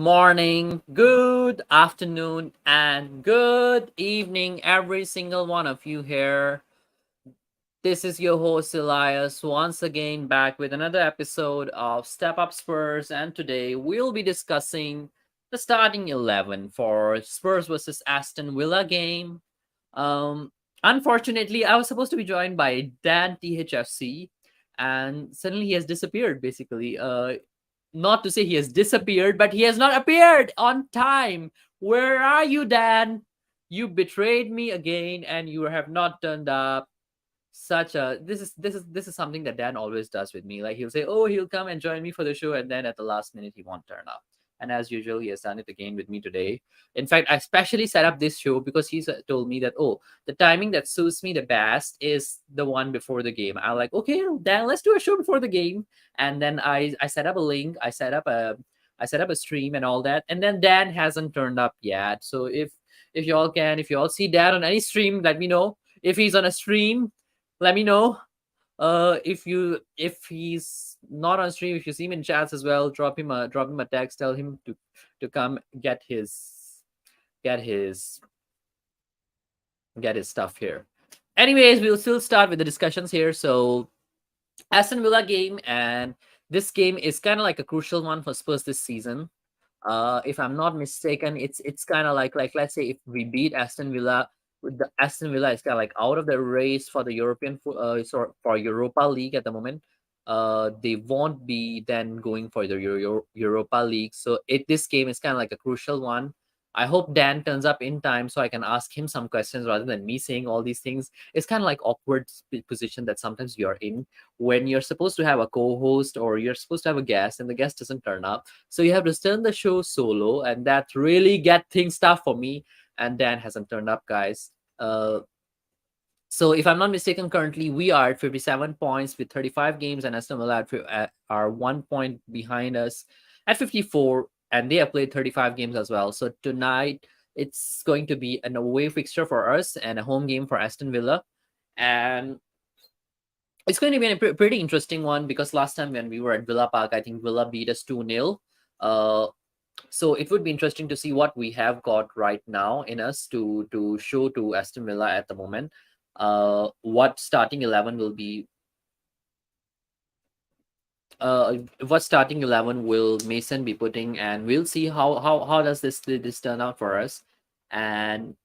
morning, good afternoon, and good evening, every single one of you here. This is your host Elias once again back with another episode of Step Up Spurs, and today we'll be discussing the starting 11 for Spurs versus Aston Villa game. Um, Unfortunately, I was supposed to be joined by Dan THFC, and suddenly he has disappeared. Basically, not to say he has disappeared, but he has not appeared on time. Where are you, Dan? You betrayed me again, and you have not turned up. Such a this is something that Dan always does with me. Like he'll say, "Oh, he'll come and join me for the show," and then at the last minute he won't turn up. And as usual, he has done it again with me today. In fact, I specially set up this show because he's told me that, oh, the timing that suits me the best is the one before the game. I'm like, okay, Dan, let's do a show before the game. And then I set up a link, I set up a stream and all that. And then Dan hasn't turned up yet. So if you all see Dan on any stream, let me know. If he's on a stream, let me know. If he's not on stream, if you see him in chats as well, drop him a text, tell him to come get his get his stuff here. Anyways, we'll still start with the discussions here. So Aston Villa game, and this game is kind of like a crucial one for Spurs this season. If I'm not mistaken, it's kind of like let's say if we beat Aston Villa, with the Aston Villa is kind of like out of the race for the for Europa League at the moment. They won't be then going for the Europa League. So this game is kind of like a crucial one. I hope Dan turns up in time so I can ask him some questions rather than me saying all these things. It's kind of like awkward position that sometimes you're in when you're supposed to have a co-host or you're supposed to have a guest and the guest doesn't turn up, so you have to turn the show solo, and that really get things tough for me. And Dan hasn't turned up, guys. So if I'm not mistaken, currently we are at 57 points with 35 games, and Aston Villa are 1 point behind us at 54, and they have played 35 games as well. So tonight it's going to be an away fixture for us and a home game for Aston Villa, and it's going to be a pretty interesting one because last time when we were at Villa Park, I think Villa beat us 2-0. Uh, so it would be interesting to see what we have got right now in us to show to Aston Villa at the moment. What starting 11 will be. What starting 11 will Mason be putting, and we'll see how does this turn out for us, and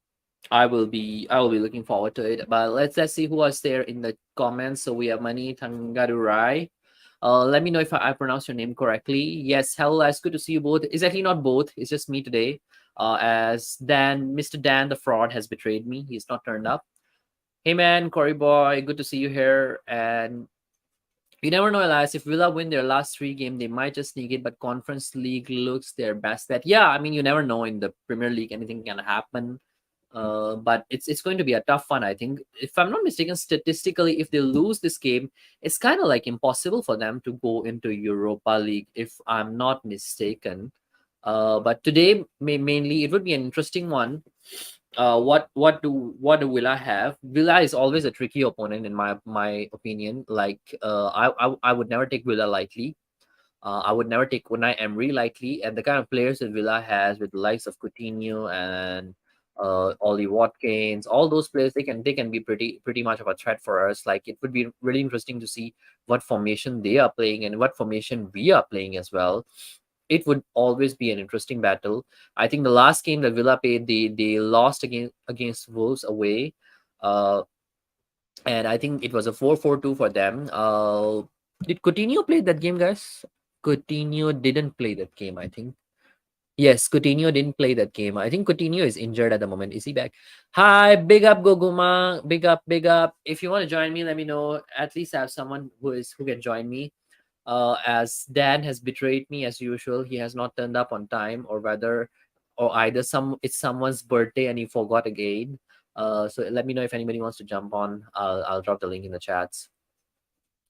I will be looking forward to it. But let's see who was there in the comments. So we have Mani Tangadurai. Let me know if I pronounce your name correctly. Yes, hello, it's good to see you both. It's actually not both, it's just me today. As Mr. Dan the fraud has betrayed me. He's not turned up. Hey man, Corey boy, good to see you here. And you never know, Elias. If Villa win their last three games, they might just sneak it. But Conference League looks their best bet. Yeah, I mean, you never know in the Premier League. Anything can happen. But it's going to be a tough one, I think. If I'm not mistaken, statistically, if they lose this game, it's kind of like impossible for them to go into Europa League, if I'm not mistaken. But today, mainly, it would be an interesting one. What do Villa have? Villa is always a tricky opponent in my opinion. Like I would never take Villa lightly. I would never take Unai Emery lightly, and the kind of players that Villa has with the likes of Coutinho and Ollie Watkins, all those players, they can be pretty much of a threat for us. Like it would be really interesting to see what formation they are playing and what formation we are playing as well. It would always be an interesting battle. I think the last game that Villa played, they lost against Wolves away, uh, and I think it was a 4-4-2 for them. Did Coutinho play that game, guys? Coutinho didn't play that game, I think. Yes, Coutinho didn't play that game. I think Coutinho is injured at the moment. Is he back? Hi, big up Goguma. Big up, big up. If you want to join me, let me know. At least I have someone who can join me. As Dan has betrayed me as usual. He has not turned up on time, or either it's someone's birthday and he forgot again. So let me know if anybody wants to jump on. I'll drop the link in the chats.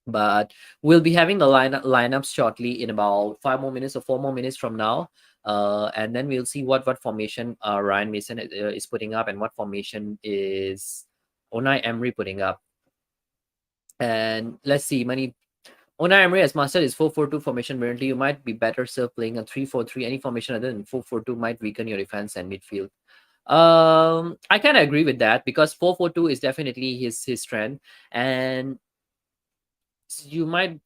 But we'll be having the lineups shortly in about 5 more minutes or 4 more minutes from now. And then we'll see what formation Ryan Mason is putting up and what formation is Unai Emery putting up. And let's see, Mani Unai Emery has mastered his 4-4-2 formation brilliantly. You might be better served playing a 3-4-3. Any formation other than 4-4-2 might weaken your defense and midfield. I kind of agree with that because 4-4-2 is definitely his strength, and you might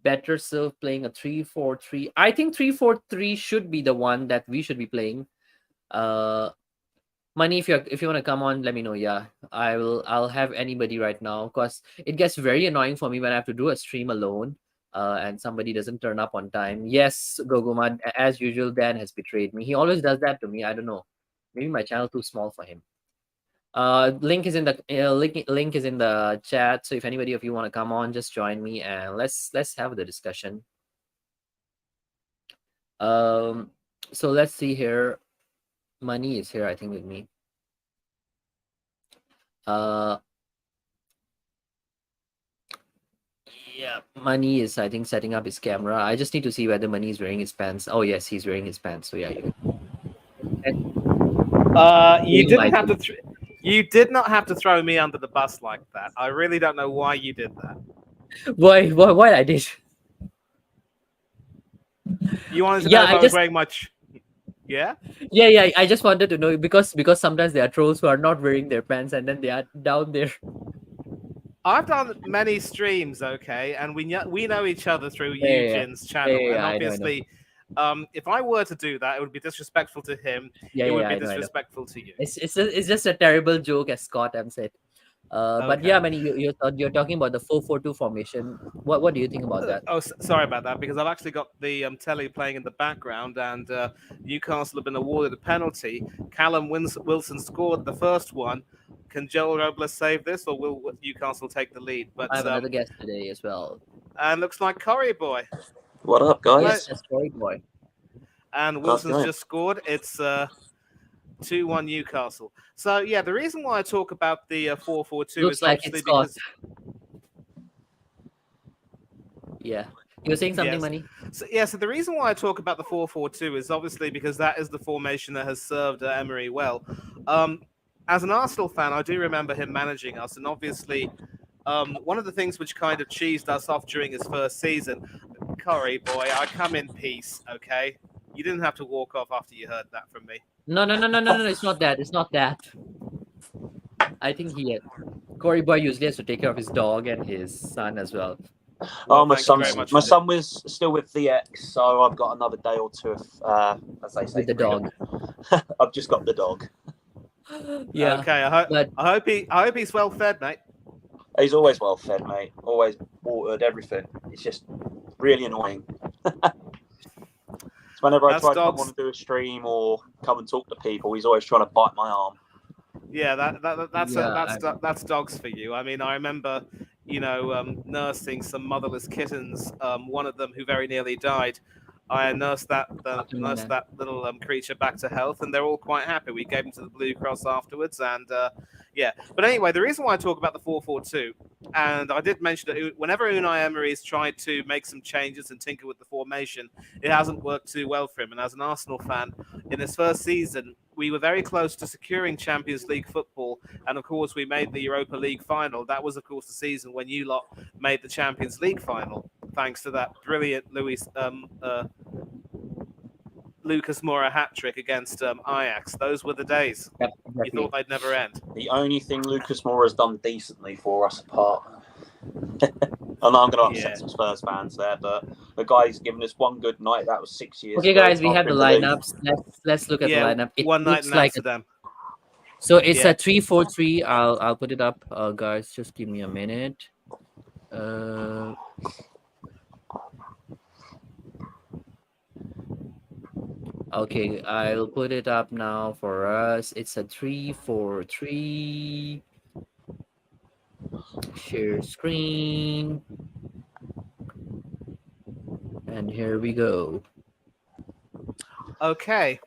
better serve playing a 3-4-3. I think 3-4-3 should be the one that we should be playing. Uh, Money, if you want to come on, let me know. Yeah, I'll have anybody right now because it gets very annoying for me when I have to do a stream alone. And somebody doesn't turn up on time. Yes, Goguma, as usual, Dan has betrayed me. He always does that to me. I don't know. Maybe my channel too small for him. Link is in the link is in the chat. So if anybody of you want to come on, just join me and let's have the discussion. So let's see here. Money is here, I think, with me. Yeah, Money is, I think, setting up his camera. I just need to see whether Money is wearing his pants. Oh yes, he's wearing his pants. So yeah, You didn't have to. You did not have to throw me under the bus like that. I really don't know why you did that. Why I did? You wanted to know if I was wearing much. Yeah. Yeah. I just wanted to know because sometimes there are trolls who are not wearing their pants and then they are down there. I've done many streams, okay, and we know each other through Eugen's channel, and obviously, I know. If I were to do that, it would be disrespectful to him. It would be disrespectful to you. It's just a terrible joke, as Scott said. But yeah, Manny, you're talking about the 4-4-2 formation. What do you think about that? Oh, sorry about that, because I've actually got the telly playing in the background, and Newcastle have been awarded a penalty. Callum Wilson scored the first one. Can Joel Robles save this, or will Newcastle take the lead? But I have another guest today as well. And looks like Corey Boy. What up, guys? Yes, that's Corey Boy. And Wilson's just scored. It's 2-1 Newcastle. So yeah, the reason why I talk about the 4-4-2 is obviously because. Yeah. You were saying something, Money? So the reason why I talk about the 4-4-2 is obviously because that is the formation that has served Emery well. As an Arsenal fan, I do remember him managing us, and obviously one of the things which kind of cheesed us off during his first season, Corey, boy, I come in peace, okay? You didn't have to walk off after you heard that from me. No, it's not that. It's not that. I think Corey Boy usually has to take care of his dog and his son as well. Well, my son was still with the ex, so I've got another day or two of, as they say, with the dog. I've just got the dog. Yeah. Okay. I hope he's well fed, mate. He's always well fed, mate. Always watered, everything. It's just really annoying. So whenever I try to come on and do a stream or come and talk to people, he's always trying to bite my arm. Yeah, that's dogs for you. I mean, I remember, nursing some motherless kittens. One of them who very nearly died. I nursed that little creature back to health, and they're all quite happy. We gave them to the Blue Cross afterwards, and yeah. But anyway, the reason why I talk about the 4-4-2, and I did mention that whenever Unai Emery's tried to make some changes and tinker with the formation, it hasn't worked too well for him. And as an Arsenal fan, in his first season, we were very close to securing Champions League football, and of course, we made the Europa League final. That was, of course, the season when you lot made the Champions League final, thanks to that brilliant Lucas Moura hat-trick against Ajax. Those were the days. Yep, exactly. You thought they'd never end. The only thing Lucas Moura has done decently for us apart. I know I'm going to upset some Spurs fans there, but the guy's given us one good night. That was 6 years ago. Okay, guys, we have the lineups. Let's look at the lineup. It one night in Amsterdam. So it's a 3-4-3. I'll put it up, guys. Just give me a minute. Okay, I'll put it up now for us. It's a 3-4-3. Share screen. And here we go. Okay,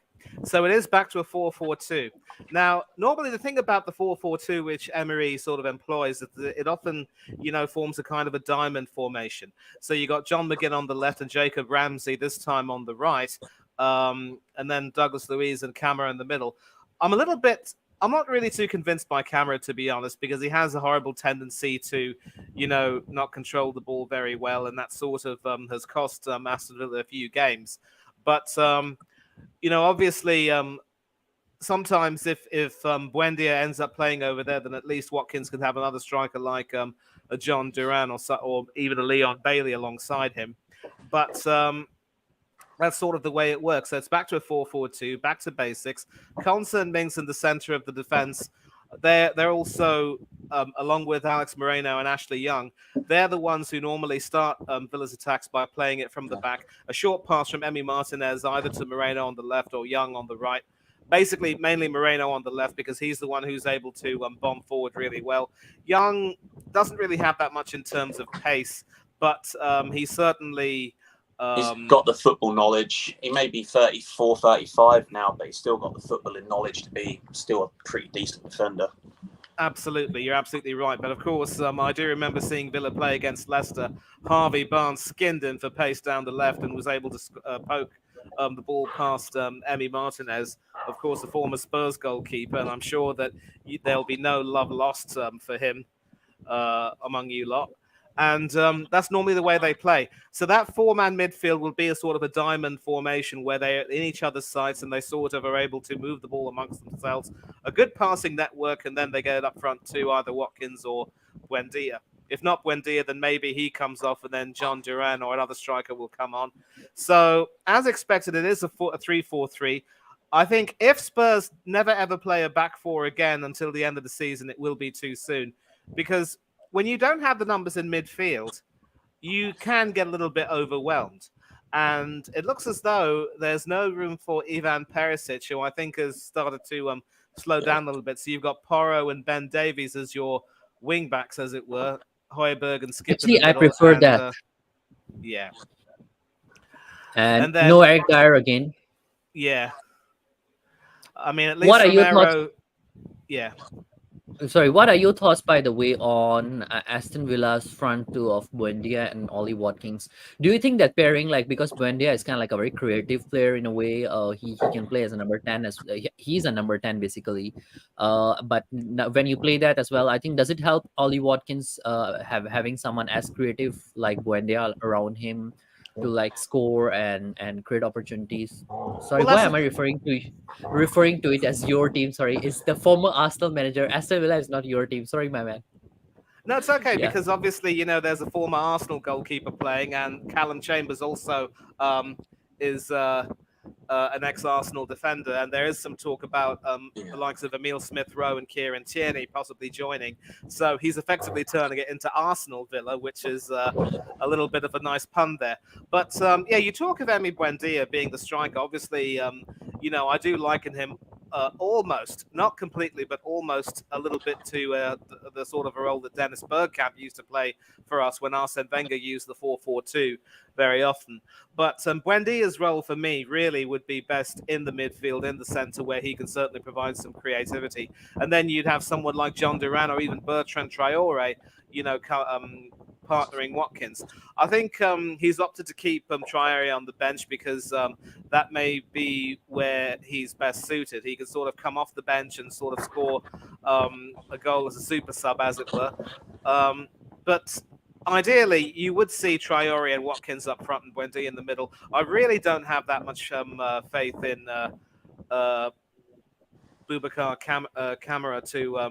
so it is back to a 4-4-2. Now, normally the thing about the 4-4-2, which Emery sort of employs, is that it often, forms a kind of a diamond formation. So you got John McGinn on the left and Jacob Ramsey this time on the right. And then Douglas Luiz and Camara in the middle. I'm a little bit I'm not really too convinced by Camera, to be honest, because he has a horrible tendency to, not control the ball very well, and that sort of has cost Aston Villa a few games. But obviously, sometimes if Buendia ends up playing over there, then at least Watkins can have another striker like a John Duran or even a Leon Bailey alongside him. But that's sort of the way it works. So it's back to a 4-4-2, back to basics. Konsa and Mings in the center of the defense. They're also, along with Alex Moreno and Ashley Young, they're the ones who normally start Villa's attacks by playing it from the back. A short pass from Emi Martinez, either to Moreno on the left or Young on the right. Basically, mainly Moreno on the left because he's the one who's able to bomb forward really well. Young doesn't really have that much in terms of pace, but he certainly... he's got the football knowledge. He may be 34, 35 now, but he's still got the footballing knowledge to be still a pretty decent defender. Absolutely, you're absolutely right. But of course, I do remember seeing Villa play against Leicester. Harvey Barnes skinned in for pace down the left and was able to poke the ball past Emi Martinez, of course, a former Spurs goalkeeper. And I'm sure that there'll be no love lost for him among you lot. And that's normally the way they play. So that four-man midfield will be a sort of a diamond formation where they're in each other's sights and they sort of are able to move the ball amongst themselves. A good passing network, and then they get it up front to either Watkins or Buendia. If not Buendia, then maybe he comes off and then John Duran or another striker will come on. So, as expected, it is a 3-4-3. I think if Spurs never ever play a back four again until the end of the season, it will be too soon. Because when you don't have the numbers in midfield, you can get a little bit overwhelmed. And it looks as though there's no room for Ivan Perisic, who I think has started to slow down a little bit. So you've got Porro and Ben Davies as your wing backs, as it were. Højbjerg and Skip. Actually, I prefer that. Yeah. And then, no Eric Dyer again. Yeah. I mean, at least what are Romero, your thoughts? Yeah. Sorry, what are your thoughts, by the way, on Aston Villa's front two of Buendia and Ollie Watkins? Do you think that pairing, like, because Buendia is kind of like a very creative player in a way, he can play as a number 10, as he's a number 10 basically. But when you play that as well, I think, does it help Ollie Watkins having someone as creative like Buendia around him to like score and create opportunities? Sorry, why am I referring to it as your team? Sorry, it's the former Arsenal manager. Aston Villa is not your team. Sorry, my man. No, it's okay, because obviously, there's a former Arsenal goalkeeper playing, and Callum Chambers also is an ex-Arsenal defender, and there is some talk about the likes of Emile Smith-Rowe and Kieran Tierney possibly joining. So he's effectively turning it into Arsenal Villa, which is a little bit of a nice pun there. But you talk of Emi Buendia being the striker. Obviously, I do liken him almost, not completely, but almost a little bit to the sort of a role that Dennis Bergkamp used to play for us when Arsene Wenger used the 4-4-2 very often. But Buendia's role for me really would be best in the midfield, in the centre, where he can certainly provide some creativity. And then you'd have someone like John Duran or even Bertrand Traore, partnering Watkins. I think he's opted to keep Traore on the bench because that may be where he's best suited. He can sort of come off the bench and sort of score a goal as a super sub, as it were. But ideally, you would see Traore and Watkins up front and Buendia in the middle. I really don't have that much faith in Boubacar Kamara to,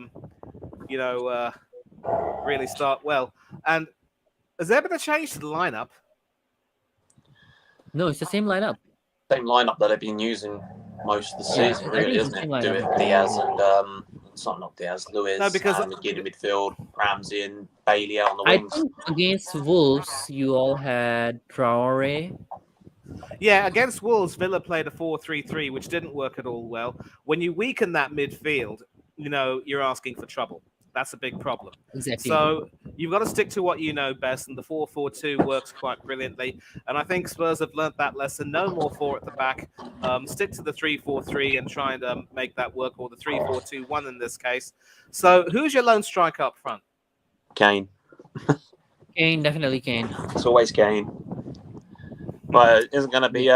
really start well. And has there been a change to the lineup? No, it's the same lineup. Same lineup that they've been using most of the season, really, isn't it? Do it Diaz and not Diaz, Lewis, because McGinn in midfield, Ramsey and Bailey out on the wings. I think against Wolves, you all had Traore. Yeah, against Wolves, Villa played a 4-3-3, which didn't work at all well. When you weaken that midfield, you're asking for trouble. That's a big problem. Exactly. So you've got to stick to what you know best, and the 4-4-2 works quite brilliantly. And I think Spurs have learnt that lesson. No more 4 at the back. Stick to the 3-4-3 and try and make that work, or the 3-4-2-1 in this case. So who's your lone striker up front? Kane. Kane, definitely Kane. It's always Kane. But it isn't going to be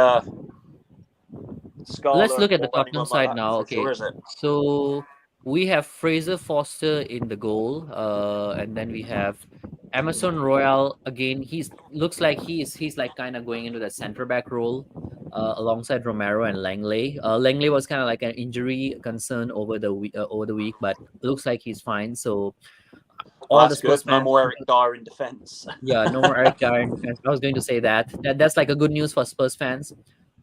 Let's look at the Tottenham side now. Okay. Sure, is it? So we have Fraser Foster in the goal, and then we have Emerson Royal again. He's looks like he's like kind of going into the center back role, alongside Romero and Langley. Langley was kind of like an injury concern over the week, but looks like he's fine. So Well, all the that's good. Spurs No fans, more Eric Dyer in defence. yeah, no more Eric Dyer in defense. I was going to say that's like a good news for Spurs fans.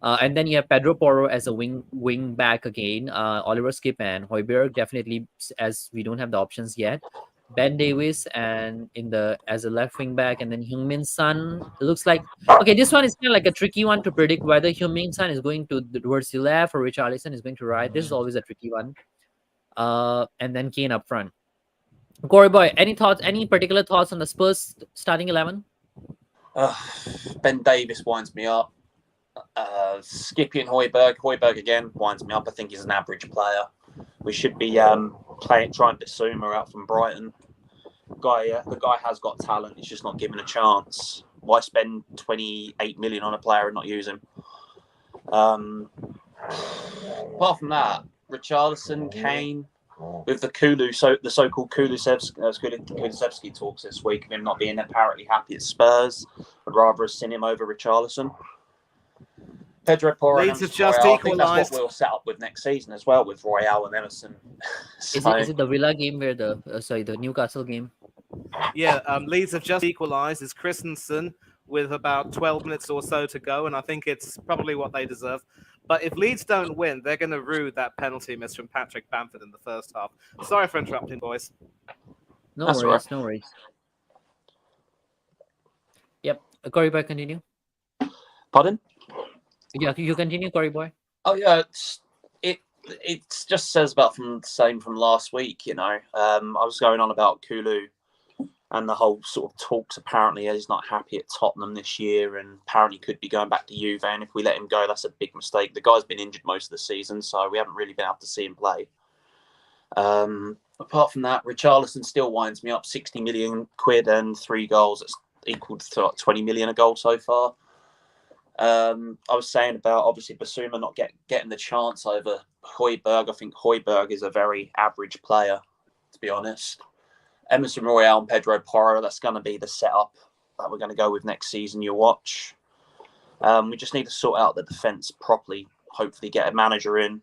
And then you have Pedro Porro as a wing back again. Oliver Skip and Højbjerg definitely, as we don't have the options yet. Ben Davis and in the as a left wing back, and then Heung-min Son. It looks like okay. This one is kind of like a tricky one to predict whether Heung-min Son is going towards the left or Richarlison is going to right. This is always a tricky one. And then Kane up front. Corey boy, any thoughts? Any particular thoughts on the Spurs starting 11? Ben Davis winds me up. Skippy and Højbjerg again winds me up. I think he's an average player. We should be trying Bissouma out from Brighton. The guy has got talent. He's just not given a chance. Why spend 28 million on a player and not use him? Apart from that, Richarlison, Kane, with the so-called Kulusevski talks this week of him not being apparently happy at Spurs. I'd rather have seen him over Richarlison. Pedro Porro Leeds have just Royale, I think that's equalised. what we'll set up with next season as well, with Royale and Emerson. Is it the Villa game where the Newcastle game? Yeah, Leeds have just equalised. It's Christensen with about 12 minutes or so to go, and I think it's probably what they deserve. But if Leeds don't win, they're going to rue that penalty miss from Patrick Bamford in the first half. Sorry for interrupting, boys. No That's worries, right. no worries. Yep, Corey boy, continue. Pardon? Yeah, you continue, Corey boy. Oh yeah, it just says about from last week. You know, I was going on about Kulu and the whole sort of talks. Apparently, he's not happy at Tottenham this year, and apparently could be going back to Juve. And if we let him go, that's a big mistake. The guy's been injured most of the season, so we haven't really been able to see him play. Apart from that, Richarlison still winds me up. 60 million quid and 3 goals. That's equal to 20 million a goal so far. I was saying about obviously Bissouma not getting the chance over Højbjerg. I think Højbjerg is a very average player, to be honest. Emerson Royale and Pedro Porro, that's going to be the setup that we're going to go with next season. You'll watch. We just need to sort out the defence properly. Hopefully get a manager in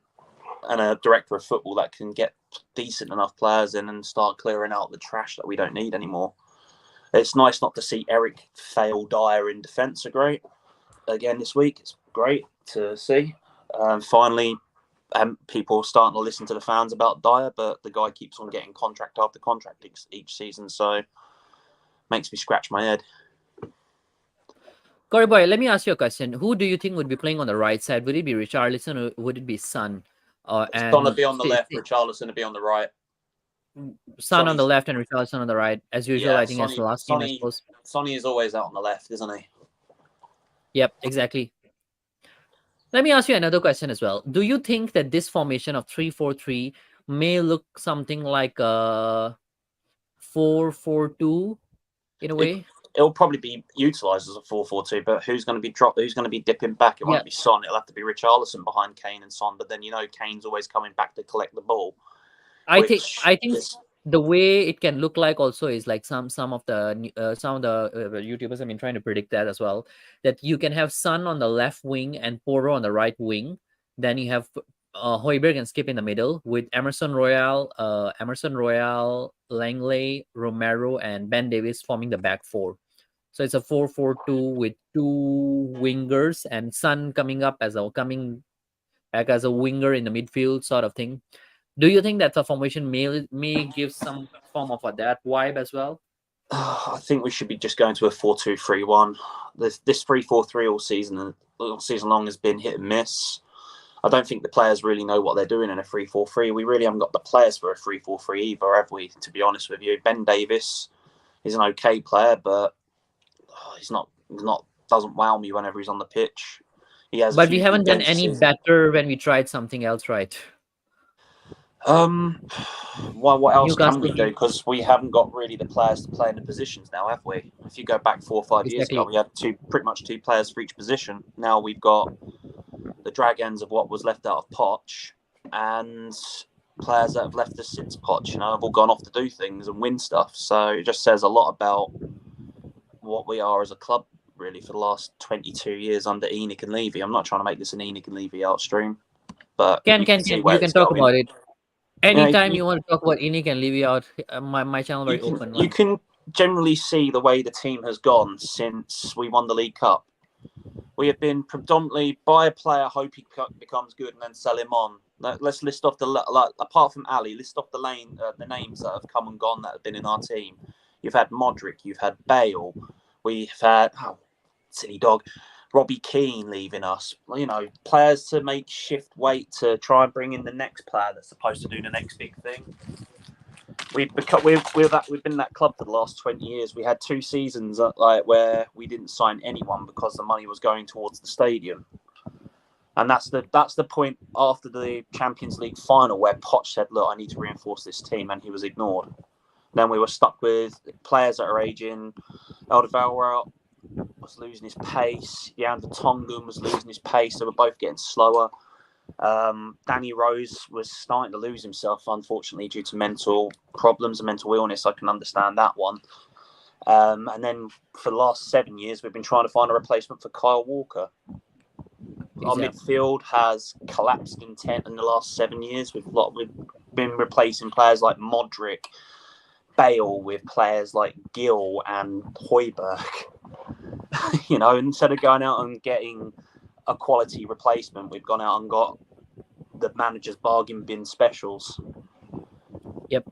and a director of football that can get decent enough players in and start clearing out the trash that we don't need anymore. It's nice not to see Eric fail Dyer in defence again this week. It's great to see. Finally, people are starting to listen to the fans about Dyer, but the guy keeps on getting contract after contract each season, so makes me scratch my head. Corey boy, let me ask you a question. Who do you think would be playing on the right side? Would it be Richarlison or would it be Son? Son would be on the left, Richarlison would be on the right. Son on the left and Richarlison on the right, as usual. I think that's the last game, I suppose. Sonny is always out on the left, isn't he? Yep, exactly. Let me ask you another question as well. Do you think that this formation of 3-4-3 may look something like a 4-4-2 in a way? It'll probably be utilised as a 4-4-2, but who's going to be dipping back? It won't be Son. It'll have to be Richarlison behind Kane and Son. But then Kane's always coming back to collect the ball. I think the way it can look like also is like some of the YouTubers have been trying to predict that as well. That you can have Son on the left wing and Porro on the right wing. Then you have Højbjerg and Skip in the middle with Emerson Royale, Langley, Romero, and Ben Davis forming the back four. So it's a 4-4-2 with 2 wingers and Son coming back as a winger in the midfield sort of thing. Do you think that the formation may give some form of that vibe as well? I think we should be just going to a 4-2-3-1. This 3-4-3 all season long has been hit and miss. I don't think the players really know what they're doing in a 3-4-3. We really haven't got the players for a 3-4-3 either, have we? To be honest with you, Ben Davis is an okay player, but he's not doesn't wow me whenever he's on the pitch. But we haven't done any better when we tried something else, right? What else can we do? Because we haven't got really the players to play in the positions now, have we? If you go back 4 or 5 years ago, we had pretty much 2 players for each position. Now we've got the drag ends of what was left out of Poch, and players that have left us since Poch, have all gone off to do things and win stuff. So it just says a lot about what we are as a club, really, for the last 22 years under Enoch and Levy. I'm not trying to make this an Enoch and Levy out stream, but you can see where you can it's talk going. about it anytime You you want to talk about Enoch and Levy out. My channel very open. You can generally see the way the team has gone since we won the League Cup. We have been predominantly buy a player, hope he becomes good, and then sell him on. Let's list off apart from Ali, list off the names that have come and gone that have been in our team. You've had Modric, you've had Bale, we've had silly dog, Robbie Keane leaving us. Players to make shift weight to try and bring in the next player that's supposed to do the next big thing. We've been that club for the last 20 years. We had 2 seasons where we didn't sign anyone because the money was going towards the stadium, and that's the point after the Champions League final where Poch said, "Look, I need to reinforce this team," and he was ignored. Then we were stuck with players that are aging. Alderweireld was losing his pace. Jan Vertonghen was losing his pace. They were both getting slower. Danny Rose was starting to lose himself, unfortunately, due to mental problems and mental illness. I can understand that one. And then for the last 7 years, we've been trying to find a replacement for Kyle Walker. Our midfield has collapsed in 10 in the last 7 years. We've been replacing players like Modric, Bale with players like Gill and Højbjerg. Instead of going out and getting a quality replacement, we've gone out and got the manager's bargain bin specials. Yep,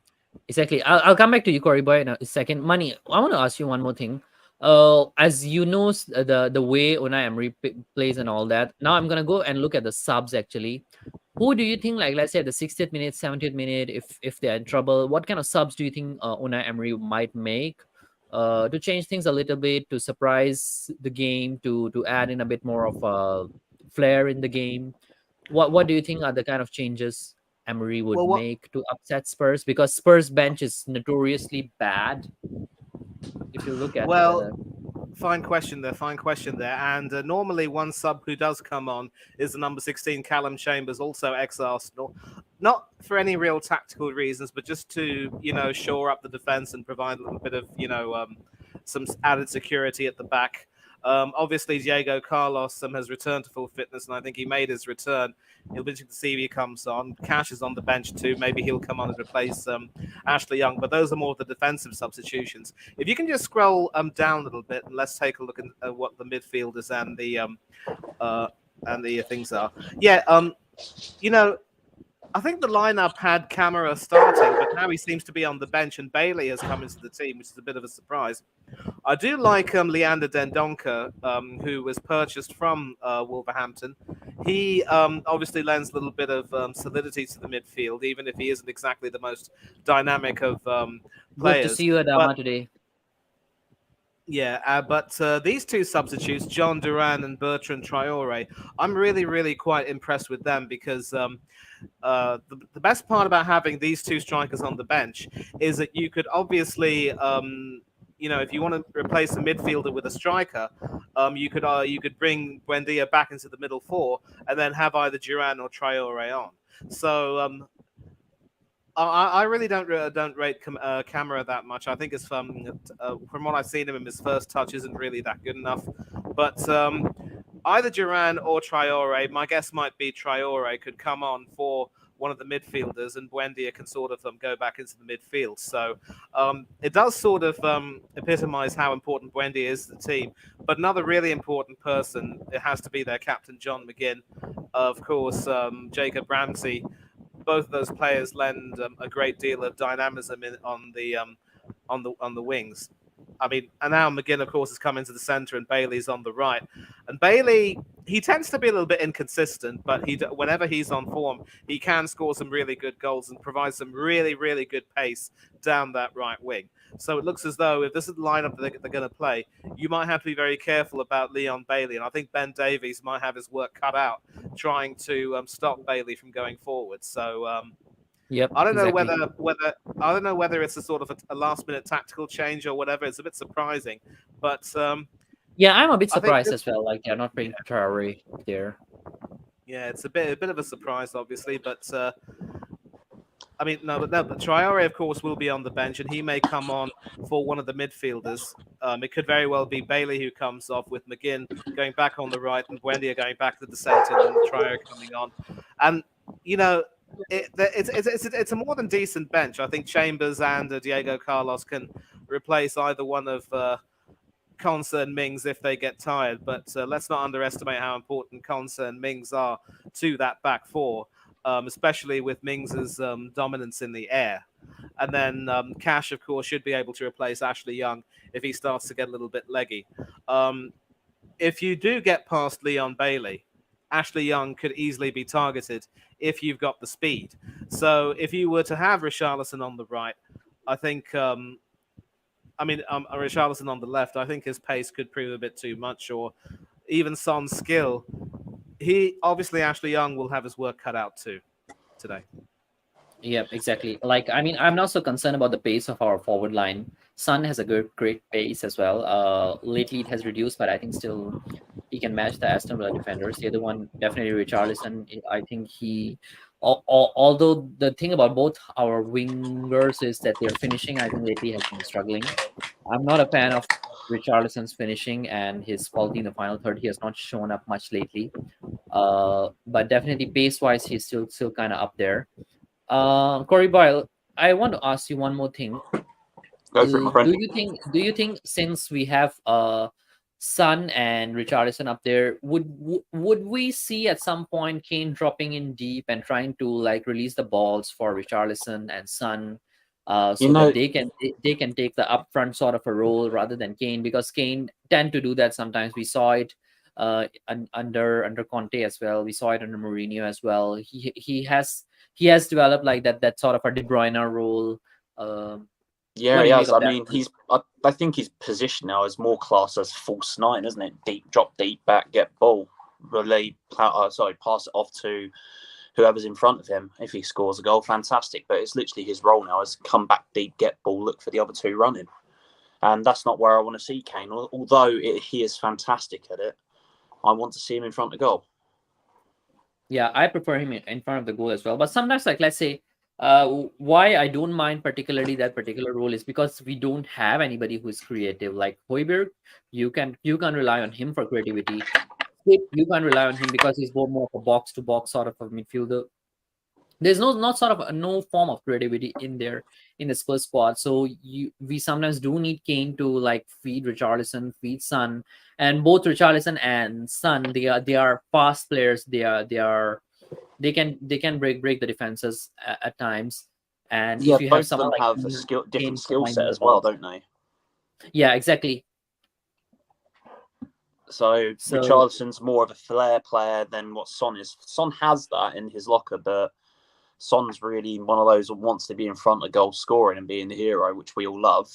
exactly. I'll come back to you, Corey Boy, in a second. Money, I want to ask you one more thing. As you know, the way Unai Emery plays and all that. Now I'm gonna go and look at the subs actually. Who do you think, like, let's say at the 60th minute, 70th minute, if they're in trouble, what kind of subs do you think Unai Emery might make to change things a little bit, to surprise the game, to add in a bit more of flair in the game? What do you think are the kind of changes Emery would make to upset Spurs? Because Spurs bench is notoriously bad. If you look at fine question there. And normally one sub who does come on is the number 16, Callum Chambers, also ex-Arsenal. Not for any real tactical reasons, but just to, shore up the defense and provide a little bit of, some added security at the back. Obviously, Diego Carlos has returned to full fitness, and I think he made his return. It'll be interesting to see if he comes on. Cash is on the bench too. Maybe he'll come on and replace Ashley Young. But those are more of the defensive substitutions. If you can just scroll down a little bit, and let's take a look at what the midfielders and the things are. Yeah, I think the lineup had Camara starting, but now he seems to be on the bench, and Bailey has come into the team, which is a bit of a surprise. I do like Leander Dendoncker, who was purchased from Wolverhampton. He obviously lends a little bit of solidity to the midfield, even if he isn't exactly the most dynamic of players. Good to see you, Adama, today. Yeah, but these 2 substitutes, John Duran and Bertrand Traore, I'm really, really quite impressed with them because the best part about having these 2 strikers on the bench is that you could obviously, if you want to replace a midfielder with a striker, you could bring Buendia back into the middle 4 and then have either Duran or Traore on. So I really don't rate Camara that much. I think it's from what I've seen him in his first touch isn't really that good enough. But either Duran or Traore, my guess might be Traore could come on for one of the midfielders, and Buendia can sort of go back into the midfield. So it does sort of epitomise how important Buendia is to the team. But another really important person, it has to be their captain, John McGinn. Of course, Jacob Ramsey. Both of those players lend a great deal of dynamism on the wings. I mean, and now McGinn, of course, has come into the centre, and Bailey's on the right. And Bailey, he tends to be a little bit inconsistent, but whenever he's on form, he can score some really good goals and provide some really, really good pace down that right wing. So it looks as though if this is the lineup that they're going to play, you might have to be very careful about Leon Bailey. And I think Ben Davies might have his work cut out trying to stop Bailey from going forward. So yep, I don't know whether it's a sort of a last minute tactical change or whatever. It's a bit surprising, but yeah, I'm a bit surprised as well. Like they're not playing Traore there. Yeah, it's a bit of a surprise, obviously, but I mean, but Traore, of course, will be on the bench, and he may come on for one of the midfielders. It could very well be Bailey who comes off with McGinn going back on the right and Buendia going back to the centre, and then Traore coming on. And you know, it's a more than decent bench. I think Chambers and Diego Carlos can replace either one of Konsa and Mings if they get tired. But let's not underestimate how important Konsa and Mings are to that back four, especially with Mings's dominance in the air. And then Cash, of course, should be able to replace Ashley Young if he starts to get a little bit leggy. If you do get past Leon Bailey, Ashley Young could easily be targeted if you've got the speed. So if you were to have Richarlison on the right, I think Richarlison on the left, I think his pace could prove a bit too much, or even Son's skill. Ashley Young will have his work cut out too today. Yeah, exactly. Like, I mean, I'm not so concerned about the pace of our forward line. Son has a great pace as well. Lately it has reduced, but I think still he can match the Aston Villa defenders. The other one, definitely Richarlison. I think although the thing about both our wingers is that their finishing, I think lately has been struggling. I'm not a fan of Richarlison's finishing and his quality in the final third. He has not shown up much lately. But definitely pace wise, he's still kind of up there. Corey Boyle, I want to ask you one more thing. Go for it, my friend. Do you think since we have Son and Richarlison up there, would we see at some point Kane dropping in deep and trying to like release the balls for Richarlison and Son, so that they can take the upfront sort of a role rather than Kane, because Kane tend to do that sometimes. We saw it under Conte as well. We saw it under Mourinho as well. He has developed like that sort of a De Bruyne role. Yeah, he has. I mean, I think his position now is more class as false nine, isn't it? Drop deep back, get ball, pass it off to whoever's in front of him. If he scores a goal, fantastic. But it's literally his role now is come back deep, get ball, look for the other two running. And that's not where I want to see Kane. Although he is fantastic at it, I want to see him in front of goal. Yeah, I prefer him in front of the goal as well. But sometimes, like, let's say, why I don't mind particularly that particular role is because we don't have anybody who is creative. Like Højbjerg, you can rely on him for creativity. You can rely on him because he's more of a box to box sort of a midfielder. There's no form of creativity in there in the Spurs squad. So we sometimes do need Kane to like feed Richarlison, feed Son, and both Richarlison and Son, they are fast players. They can break the defenses at times. And yeah, if you both have someone of them like have a different skill behind set the as well, ball. don't they? Yeah, exactly. So Richarlison's more of a flair player than what Son is. Son has that in his locker, but Son's really one of those who wants to be in front of goal scoring and being the hero, which we all love.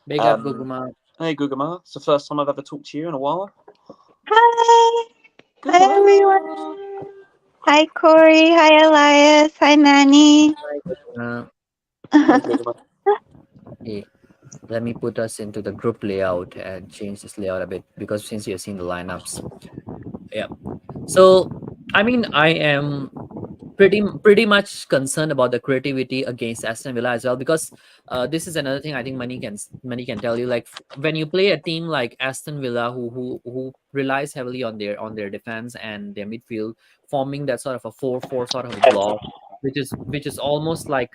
Big up, Guguma. Hey, Guguma. It's the first time I've ever talked to you in a while. Hi. Guguma. Hi, everyone. Hi, Corey. Hi, Elias. Hi, Manny. Hey, let me put us into the group layout and change this layout a bit, because since you've seen the lineups. Yeah. So, I mean, I am pretty much concerned about the creativity against Aston Villa as well, because this is another thing I think Money can tell you. Like when you play a team like Aston Villa, who relies heavily on their defense and their midfield, forming that sort of a 4-4 sort of a block, which is almost like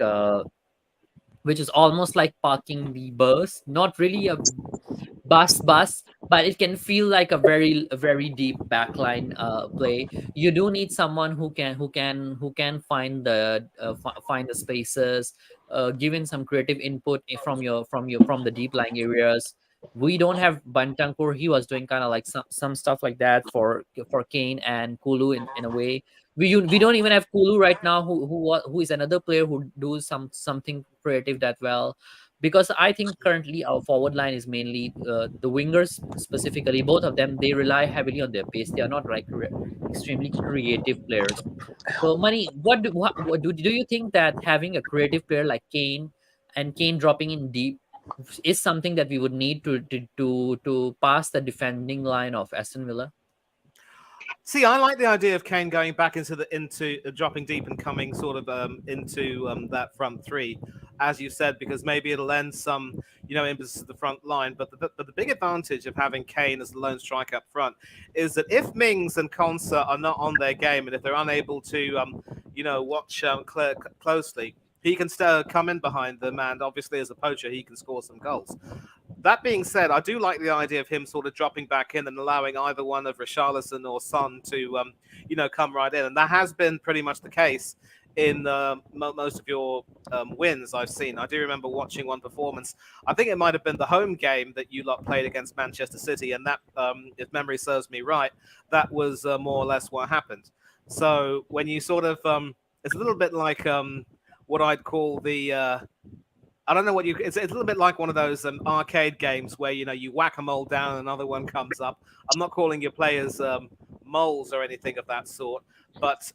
parking the bus. Not really a bus, but it can feel like a very deep backline play. You do need someone who can find find the spaces, giving some creative input from the deep lying areas. We don't have Bantancourt. He was doing kind of like some stuff like that for Kane and Kulu in a way. We don't even have Kulu right now, who is another player who do something creative that well, because I think currently our forward line is mainly the wingers specifically. Both of them, they rely heavily on their pace. They are not like extremely creative players. So, Money, what do you think that having a creative player like Kane and Kane dropping in deep is something that we would need to pass the defending line of Aston Villa? See, I like the idea of Kane going back into dropping deep and coming sort of into that front three, as you said, because maybe it'll lend some impetus to the front line. But the big advantage of having Kane as the lone striker up front is that if Mings and Konsa are not on their game and if they're unable to watch closely, he can still come in behind them, and obviously as a poacher he can score some goals. That being said, I do like the idea of him sort of dropping back in and allowing either one of Richarlison or Son to, come right in. And that has been pretty much the case in most of your wins I've seen. I do remember watching one performance. I think it might have been the home game that you lot played against Manchester City. And that, if memory serves me right, that was more or less what happened. So when you sort of, it's a little bit like what I'd call the... I don't know what you. It's a little bit like one of those arcade games where you whack a mole down and another one comes up. I'm not calling your players moles or anything of that sort, but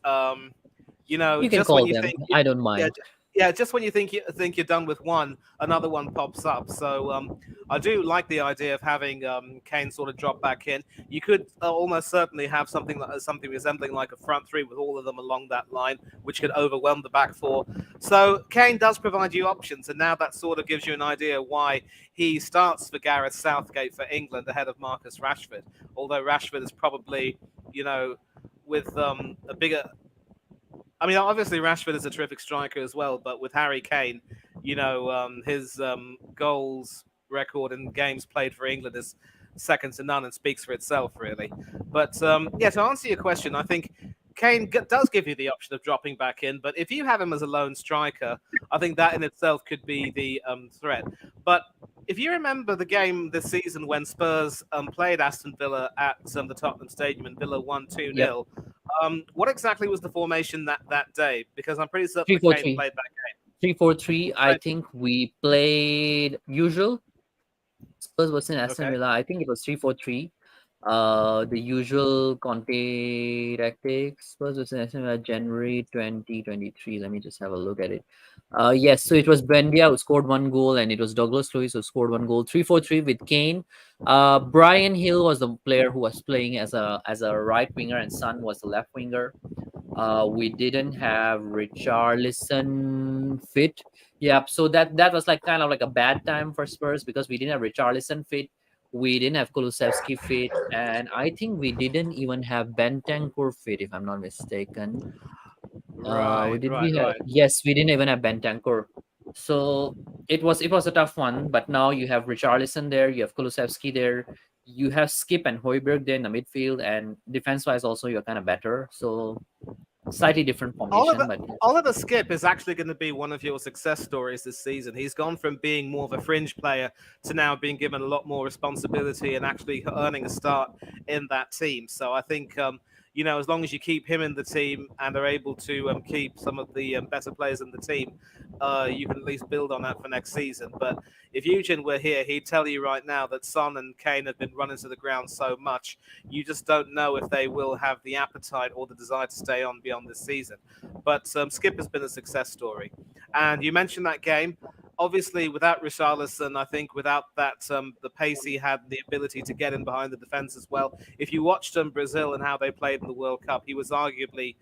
You can just call when you them. think, I don't yeah, mind. just when you think you're done with one, another one pops up. So I do like the idea of having Kane sort of drop back in. You could almost certainly have something resembling like a front three with all of them along that line, which could overwhelm the back four. So Kane does provide you options, and now that sort of gives you an idea why he starts for Gareth Southgate for England ahead of Marcus Rashford. Although Rashford is probably, with a bigger. I mean, obviously Rashford is a terrific striker as well, but with Harry Kane, his goals record in games played for England is second to none and speaks for itself, really. But to answer your question, I think Kane does give you the option of dropping back in, but if you have him as a lone striker, I think that in itself could be the threat. But if you remember the game this season when Spurs played Aston Villa at the Tottenham Stadium and Villa won 2-0, Yep. what exactly was the formation that day? Because I'm pretty certain Three that four Kane three. played that game. 3-4-3. I Right. think we played usual. Spurs was in Aston Okay. Villa. I think it was 3-4-3. The usual Conte tactics. Spurs was in Aston Villa January 2023. Let me just have a look at it. Yes, so it was Buendia who scored one goal, and it was Douglas Luiz who scored one goal. 3-4-3 with Kane. Brian Hill was the player who was playing as a right winger, and Son was the left winger. We didn't have Richarlison fit. Yep. So that was like kind of like a bad time for Spurs because we didn't have Richarlison fit. We didn't have Kulusevski fit, and I think we didn't even have Bentancur fit, if I'm not mistaken. Right, Did right, we have? right. Yes, we didn't even have Bentancur. So it was a tough one. But now you have Richarlison there, you have Kulusevski there, you have Skip and Hoiberg there in the midfield, and defense wise also you're kind of better. So slightly different formation, but yeah. Oliver Skip is actually going to be one of your success stories this season. He's gone from being more of a fringe player to now being given a lot more responsibility and actually earning a start in that team. So I think, as long as you keep him in the team and are able to keep some of the better players in the team, you can at least build on that for next season. But if Eugen were here, he'd tell you right now that Son and Kane have been running to the ground so much, you just don't know if they will have the appetite or the desire to stay on beyond this season. But Skip has been a success story. And you mentioned that game. Obviously, without Richarlison, I think without that, the pace he had, the ability to get in behind the defense as well. If you watched Brazil and how they played in the World Cup, he was arguably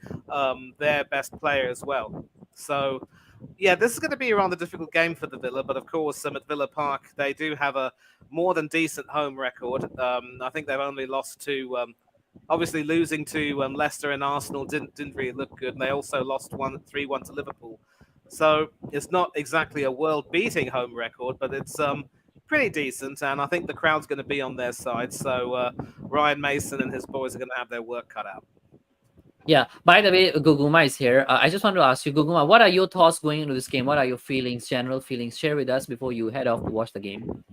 their best player as well. So, yeah, this is going to be a rather difficult game for the Villa. But of course, at Villa Park, they do have a more than decent home record. I think they've only lost to... obviously, losing to Leicester and Arsenal didn't really look good, and they also lost 3-1 to Liverpool. So it's not exactly a world-beating home record, but it's pretty decent, and I think the crowd's going to be on their side. So Ryan Mason and his boys are going to have their work cut out. Yeah. By the way, Guguma is here. I just want to ask you, Guguma, what are your thoughts going into this game? What are your feelings, general feelings? Share with us before you head off to watch the game.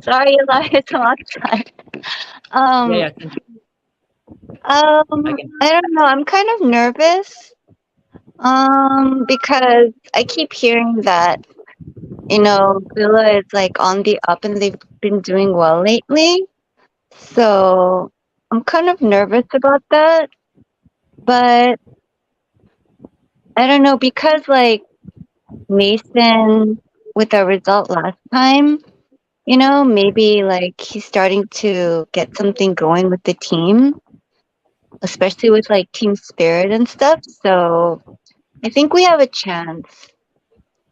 Sorry, Elias, I'm outside. Yeah. I don't know. I'm kind of nervous. Because I keep hearing that, Villa is like on the up and they've been doing well lately. So I'm kind of nervous about that. But I don't know, because like Mason with our result last time, maybe like he's starting to get something going with the team, especially with like team spirit and stuff. So I think we have a chance.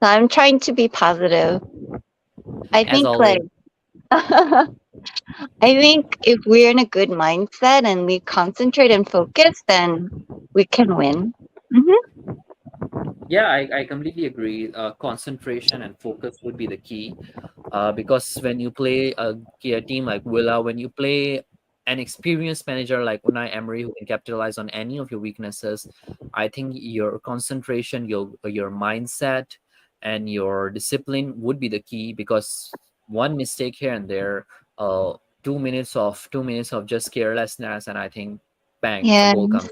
So I'm trying to be positive. I As think always. like I think if we're in a good mindset and we concentrate and focus, then we can win. Hmm. Yeah, I completely agree. Concentration and focus would be the key. Because when you play a team like Villa, when you play an experienced manager like Unai Emery who can capitalize on any of your weaknesses, I think your concentration, your mindset, and your discipline would be the key. Because one mistake here and there, uh, 2 minutes of just carelessness, and I think, bang, a Yeah. goal comes.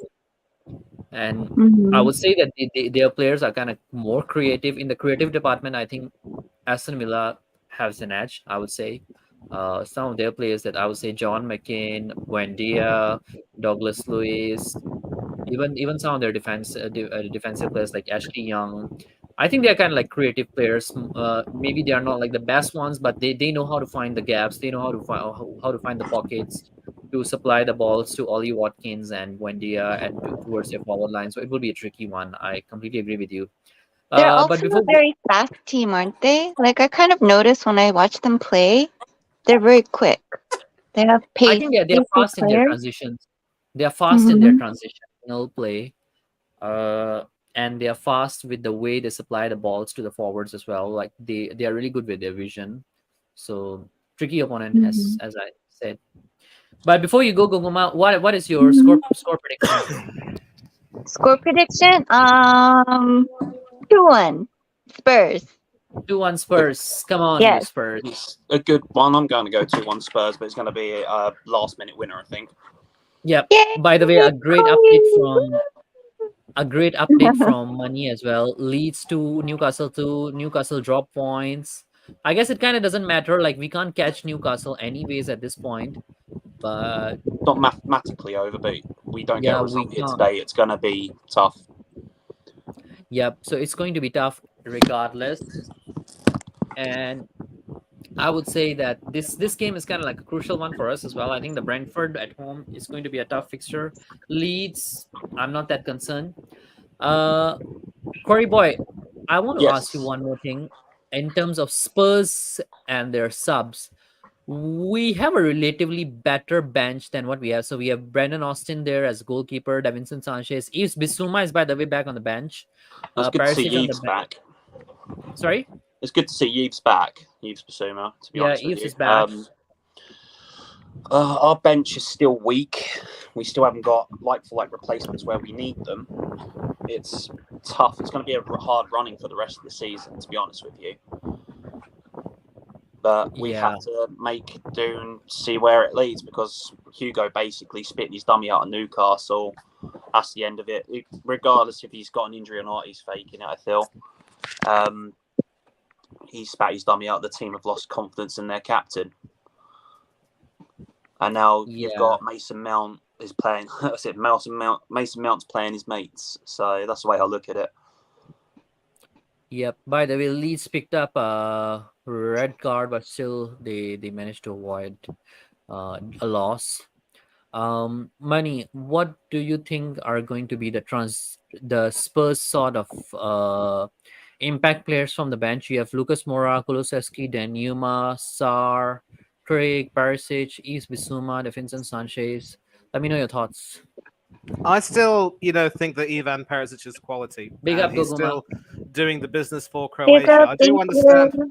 And I Hmm. would say that their players are kind of more creative in the creative department. I think Aston Villa has an edge, I would say. Some of their players that I would say John McCain, Buendia, Douglas Lewis, even some of their defensive players like Ashley Young. I think they're kind of like creative players. Maybe they are not like the best ones, but they know how to find the gaps. They know how to find the pockets to supply the balls to Ollie Watkins and Buendia and towards their forward line. So it will be a tricky one. I completely agree with you. They're But also before a very fast team, aren't they? Like I kind of notice when I watch them play, they're very quick. They have I pace. think they are Pacey fast in their players. transitions. They are fast in their Hmm. transitional play, uh, and they are fast with the way they supply the balls to the forwards as well. Like they are really good with their vision. So tricky opponent, Hmm. as I said. But before you go, Goguma, what is your Hmm. score prediction? Score prediction? 2-1. Spurs. 2-1 Spurs. Come on, you Yes. Spurs. It's a good one. I'm going to go 2-1 Spurs, but it's going to be a last minute winner, I think. Yep. Yay, By the way, Chloe! a great update from Money as well. Leads to Newcastle drop points. I guess it kind of doesn't matter. Like we can't catch Newcastle anyways at this point. But Not mathematically over, but we don't get a yeah, we result here can't. today. It's going to be tough. Yep. So it's going to be tough regardless. And I would say that this game is kind of like a crucial one for us as well. I think the Brentford at home is going to be a tough fixture. Leeds, I'm not that concerned. Uh, Corey Boy, I want to ask you Yes. one more thing. In terms of Spurs and their subs, we have a relatively better bench than what we have. So we have Brendan Austin there as goalkeeper, Davinson Sanchez. Yves Bissouma is, by the way, back on the bench. It's good to see Perisic on the Yves bench. back. Sorry? It's good to see Yves back, Yves Basuma, to be Yeah, honest with Yves you. is back. Our bench is still weak. We still haven't got like for like replacements where we need them. It's tough. It's going to be a hard running for the rest of the season, to be honest with you. But we Yeah. have to make do and see where it leads, because Hugo basically spit his dummy out of Newcastle. That's the end of it. Regardless if he's got an injury or not, he's faking it, I feel. He spat his dummy out. The team have lost confidence in their captain. And now you've Yeah. got Mason Mount is playing. That's it. Mason Mount's playing his mates. So that's the way I look at it. Yep. By the way, Leeds picked up a red card, but still they managed to avoid a loss. Money, what do you think are going to be the Spurs sort of impact players from the bench? You have Lucas Moura, Kulusevski, Danjuma, Sar, Craig, Perisic, Yves Bissouma, Vincent Sanchez. Let me know your thoughts. I still, think that Ivan Perisic is quality, Big and up, he's Goguma. still doing the business for Big Croatia. up. I do Thank understand. you.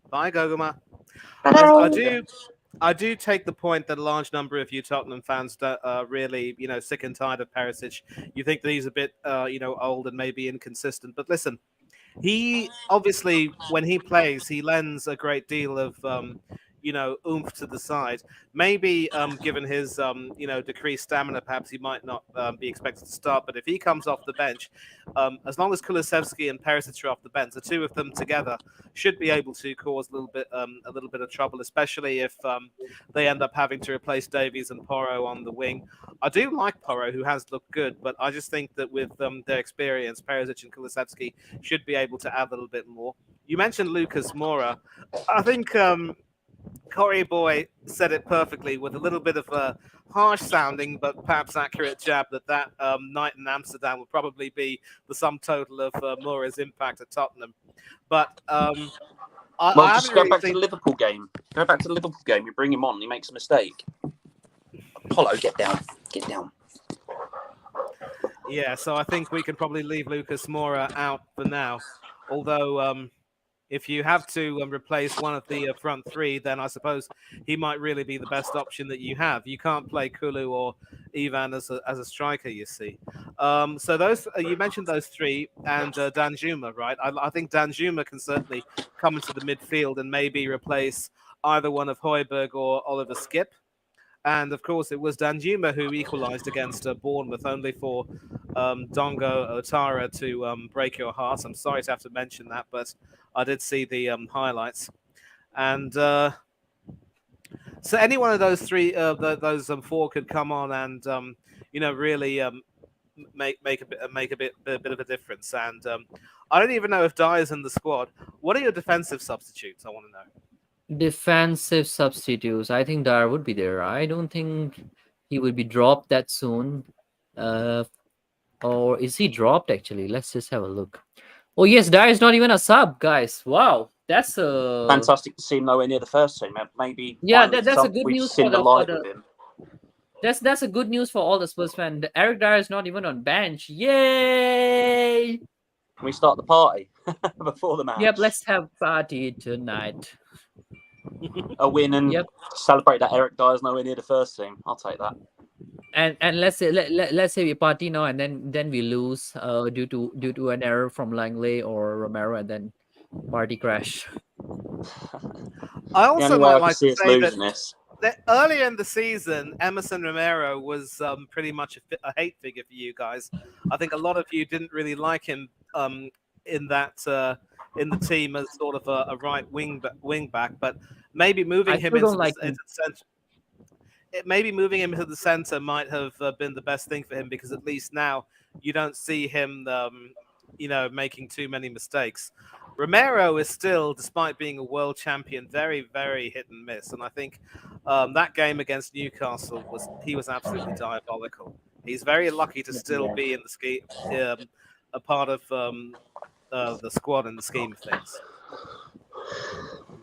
Bye, Goguma. I Bye. do. I do take the point that a large number of you Tottenham fans are really, sick and tired of Perisic. You think that he's a bit, old and maybe inconsistent. But listen, he obviously, when he plays, he lends a great deal of, oomph to the side. Maybe, given his, decreased stamina, perhaps he might not be expected to start. But if he comes off the bench, as long as Kulusevski and Perisic are off the bench, the two of them together should be able to cause a little bit of trouble, especially if they end up having to replace Davies and Porro on the wing. I do like Porro, who has looked good, but I just think that with their experience, Perisic and Kulusevski should be able to add a little bit more. You mentioned Lucas Moura. I think Corey Boy said it perfectly with a little bit of a harsh sounding but perhaps accurate jab that night in Amsterdam would probably be the sum total of Moura's impact at Tottenham. But Well, I just haven't go really back to seen. the Liverpool game. Go back to the Liverpool game. You bring him on, he makes a mistake. Apollo, get down. Get down. Yeah, so I think we can probably leave Lucas Moura out for now. Although, if you have to replace one of the front three, then I suppose he might really be the best option that you have. You can't play Kulu or Ivan as a striker, you see. So those you mentioned those three and Danjuma, right? I think Danjuma can certainly come into the midfield and maybe replace either one of Højbjerg or Oliver Skip. And of course, it was Danjuma who equalised against Bournemouth, only for Dongo Otara to break your heart. I'm sorry to have to mention that, but I did see the highlights. And so any one of those three, those four, could come on and really make a bit of a difference. And I don't even know if Dyer's in the squad. What are your defensive substitutes? I want to know. Defensive substitutes. I think Dar would be there. I don't think he will be dropped that soon. Or is he dropped actually? Let's just have a look. Oh yes, Dar is not even a sub, guys. Wow, that's Fantastic to see him nowhere near the first team. Maybe yeah, finally that's a good we've news seen the light with him. That's a good news for all the Spurs fans. Eric Dyer is not even on bench. Yay! Can we start the party before the match? Yep, let's have party tonight. A win and celebrate that Eric Dyer's nowhere near the first team. I'll take that. And let's say we party now and then we lose due to an error from Langley or Romero and then party crash. I also might like to say that earlier in the season, Emerson Romero was pretty much a hate figure for you guys. I think a lot of you didn't really like him in the team as sort of a right wing back, but maybe moving him into the center. Maybe moving him into the center might have been the best thing for him, because at least now you don't see him, making too many mistakes. Romero is still, despite being a world champion, very, very hit and miss. And I think that game against Newcastle was absolutely diabolical. He's very lucky to still be in the scheme, a part of the squad in the scheme of things.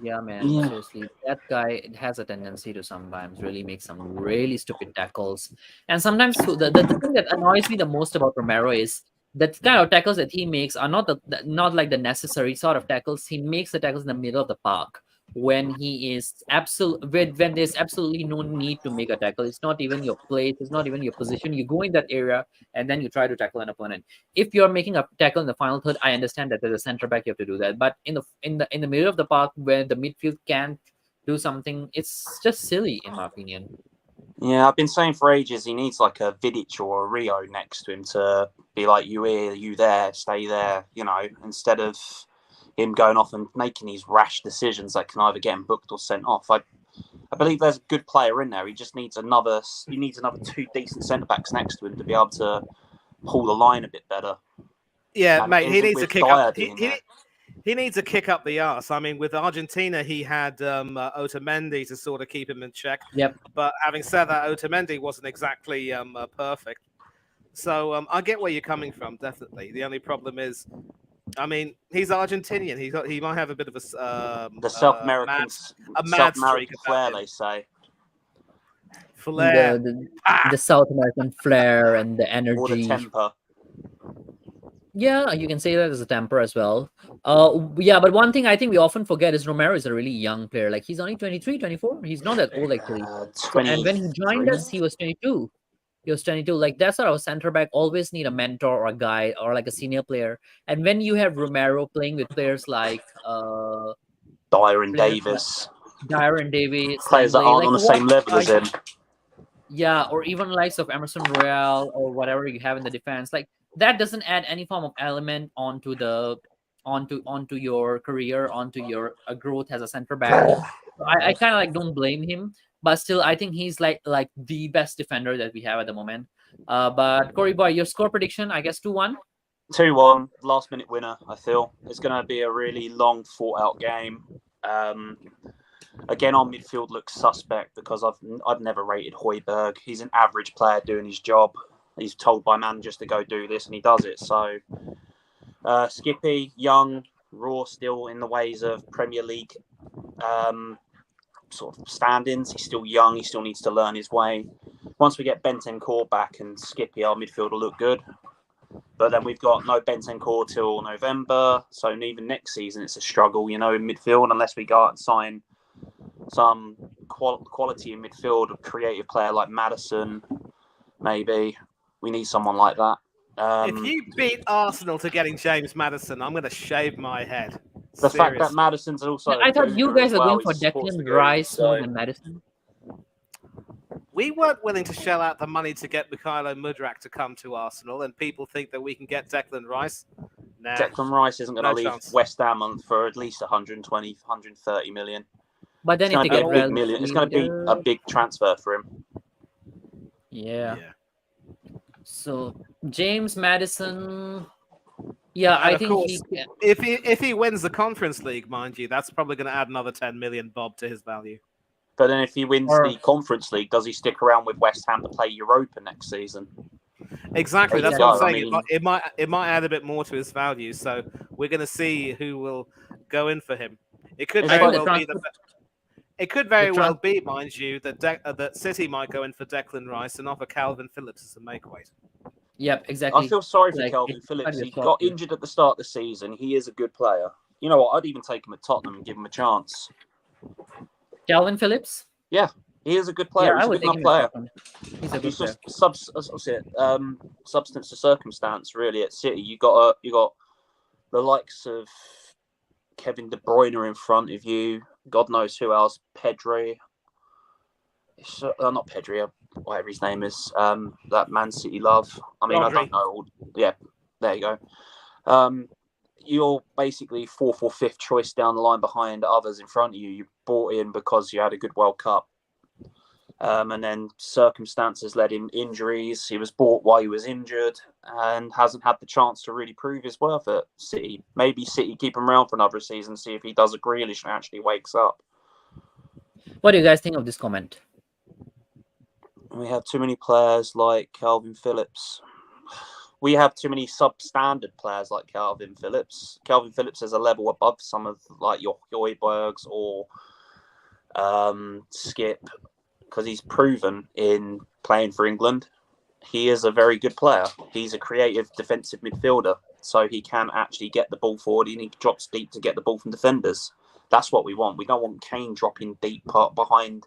Yeah, man. Yeah. Seriously, that guy has a tendency to sometimes really make some really stupid tackles. And sometimes the thing that annoys me the most about Romero is that kind of tackles that he makes are not like the necessary sort of tackles. He makes the tackles in the middle of the park when there's absolutely no need to make a tackle. It's not even your place. It's not even your position. You go in that area and then you try to tackle an opponent. If you're making a tackle in the final third, I understand that as a center back you have to do that. But in the middle of the park where the midfield can't do something, it's just silly in my opinion. Yeah, I've been saying for ages he needs like a Vidic or a Rio next to him to be like, you here, you there, stay there, instead of him going off and making these rash decisions that can either get him booked or sent off. I believe there's a good player in there. He just needs another two decent centre backs next to him to be able to pull the line a bit better. Yeah, and mate, he needs to kick up. He needs to kick up the arse. I mean, with Argentina, he had Otamendi to sort of keep him in check. Yep. But having said that, Otamendi wasn't exactly perfect. So I get where you're coming from, definitely. The only problem is, I mean, he's Argentinian. He might have a bit of the South American streak flair, they say. Flair. The South American flair and the energy. Or the temper. Yeah, you can say that as a temper as well. Yeah, but one thing I think we often forget is Romero is a really young player. Like, he's only 23, 24. He's not that old, actually. And when he joined us, he was 22. He was 22. Like, that's how a center back always need a mentor or a guide or like a senior player. And when you have Romero playing with players like Dyer and Davis, players that aren't on the same level as him. Yeah, or even likes of Emerson Royale or whatever you have in the defense. Like, that doesn't add any form of element onto your career, onto your growth as a center back. So I kind of like don't blame him, but still I think he's like the best defender that we have at the moment. But Corey boy, your score prediction, I guess 2-1. 2-1, last minute winner. I feel it's going to be a really long, thought out game. Again, our midfield looks suspect because I've never rated Højbjerg. He's an average player doing his job. He's told by managers to go do this, and he does it. So, Skippy, young, raw, still in the ways of Premier League sort of stand-ins. He's still young. He still needs to learn his way. Once we get Bentancur back and Skippy, our midfield will look good. But then we've got no Bentancur till November. So even next season, it's a struggle, in midfield, unless we go out and sign some quality in midfield, a creative player like Maddison, maybe. We need someone like that. If you beat Arsenal to getting James Maddison, I'm going to shave my head. The fact that Maddison's also I thought you guys were going for he supports the Declan game, Rice more than Maddison. We weren't willing to shell out the money to get Mykhailo Mudryk to come to Arsenal, and people think that we can get Declan Rice. Nah, Declan Rice isn't going to leave chance. West Ham for at least 120, 130 million. But then It's if going they to get be a big million. It's going to be a big transfer for him. Yeah. So James Maddison, I think course, if he wins the Conference League, mind you, that's probably going to add another 10 million bob to his value. But then if he wins the Conference League, does he stick around with West Ham to play Europa next season? Exactly, that's what I'm saying. It might add a bit more to his value. So we're going to see who will go in for him. It could very well be that. It could very well be, mind you, that City might go in for Declan Rice and offer Calvin Phillips as a make-weight. Yep, exactly. I feel sorry for Calvin Phillips. He got injured at the start of the season. He is a good player. You know what? I'd even take him at Tottenham and give him a chance. Calvin Phillips? Yeah, he is a good player. He's a good enough player. He's a good player. Just substance to circumstance, really. At City, you got the likes of Kevin De Bruyne in front of you. God knows who else. Pedri. Not Pedri. Whatever his name is. That Man City love. I mean, Rodri. I don't know. Yeah, there you go. You're basically fourth or fifth choice down the line behind others in front of you. You brought in because you had a good World Cup. And then circumstances led him injuries. He was bought while he was injured and hasn't had the chance to really prove his worth at City. Maybe City keep him around for another season, see if he does a Grealish and actually wakes up. What do you guys think of this comment? We have too many players like Calvin Phillips. We have too many substandard players like Calvin Phillips. Calvin Phillips is a level above some of like your Højbjergs or Skip, because he's proven in playing for England. He is a very good player. He's a creative defensive midfielder, so he can actually get the ball forward and he drops deep to get the ball from defenders. That's what we want. We don't want Kane dropping deep behind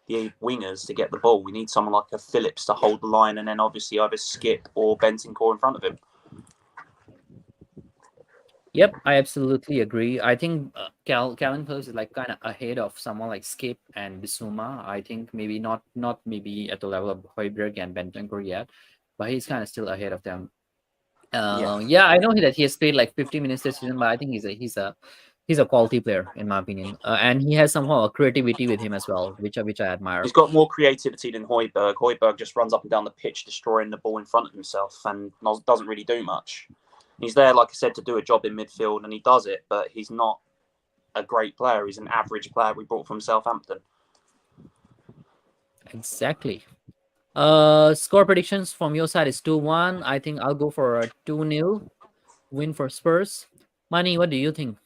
the wingers to get the ball. We need someone like a Phillips to hold the line, and then obviously either Skip or Bentancur in front of him. Yep, I absolutely agree. I think Calvin Phillips is like kind of ahead of someone like Skip and Bissouma. I think maybe not maybe at the level of Højbjerg and Bentancur yet, but he's kind of still ahead of them. Yeah, I know that he has played like 50 minutes this season, but I think he's a quality player in my opinion, and he has somehow a creativity with him as well, which I admire. He's got more creativity than Højbjerg. Højbjerg just runs up and down the pitch, destroying the ball in front of himself, and doesn't really do much. He's there, like I said, to do a job in midfield, and he does it, but he's not a great player. He's an average player we brought from Southampton. Exactly. Score predictions from your side is 2-1. I think I'll go for a 2-0 win for Spurs. Manny, what do you think?